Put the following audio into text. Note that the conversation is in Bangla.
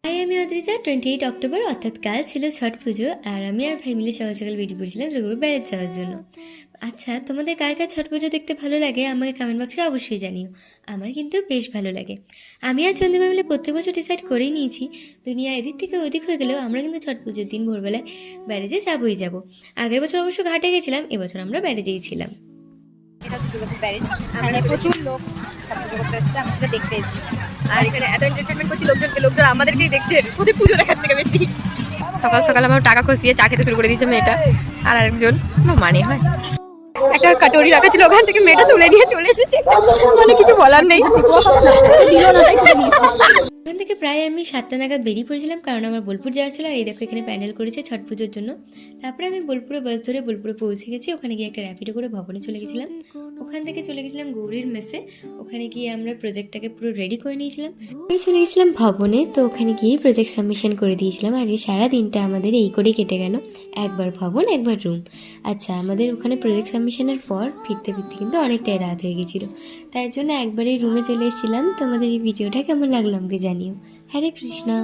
হাই, আমি অদ্রিজা। 28 অক্টোবর অর্থাৎ কাল ছিল ছট পুজো, আর আমি আর ভাই মিলে সকাল সকাল বেরিয়ে পড়েছিলাম দুর্গাপুর বেড়াতে যাওয়ার জন্য। আচ্ছা, তোমাদের কার কার ছট পুজো দেখতে ভালো লাগে আমাকে কমেন্ট বক্সে অবশ্যই জানিও। আমার কিন্তু বেশ ভালো লাগে। আমি আর চন্দ্রিমা মিলে প্রত্যেক বছর ডিসাইড করেই নিয়েছি, দুনিয়া এদিক থেকে ওদিক হয়ে গেলেও আমরা কিন্তু ছট পুজোর দিন ভোরবেলায় ব্যারেজে যাবোই যাবো। আগের বছর অবশ্য ঘাটে গেছিলাম, এবছর আমরা ব্যারেজেই ছিলাম। এটা হচ্ছে দুর্গাপুর ব্যারেজ। এখানে প্রচুর লোক পুজো করতে এসেছে, আমরা সেটা দেখতে এসেছি। আর এখানে এত এন্টারটেনমেন্ট করছি লোকজন আমাদেরকেই দেখছে, ওদের পুজো দেখার থেকে বেশি। সকাল সকাল আমার টাকা খসিয়ে চা খেতে শুরু করে দিয়েছে মেয়েটা, আর আরেকজন মানে হয় একটা কাটোরি রাখা ছিল, ওখান থেকে মেয়েটা তুলে নিয়ে চলে এসেছে, মানে কিছু বলার নেই, দিল না তাই তুলে নিয়েছে। ওখান থেকে প্রায় আমি 7টা নাগাদ বেরিয়ে পড়েছিলাম, কারণ আমার বোলপুর যাওয়ার ছিল। আর এই দেখো এখানে প্যান্ডেল করেছে ছট পুজোর জন্য। তারপরে আমি বোলপুরে বাস ধরে বোলপুরে পৌঁছে গেছি। ওখানে গিয়ে একটা র্যাপিডো করে ভবনে চলে গেছিলাম। ওখান থেকে চলে গেছিলাম গৌরীর মেসে। ওখানে গিয়ে আমরা প্রজেক্টটাকে পুরো রেডি করে নিয়েছিলাম। তারপরে চলে গেছিলাম ভবনে। তো ওখানে গিয়ে প্রজেক্ট সাবমিশন করে দিয়েছিলাম। আজকে সারা দিনটা আমাদের এই করেই কেটে গেল, একবার ভবন একবার রুম। আচ্ছা, আমাদের ওখানে প্রজেক্ট সাবমিশনের পর ফিরতে ফিরতে কিন্তু অনেকটাই রাত হয়ে গেছিলো, তাই জন্য একবারেই রুমে চলে এসেছিলাম। তোমাদের এই ভিডিওটা কেমন লাগলো আমাকে জানিও। হরে কৃষ্ণা।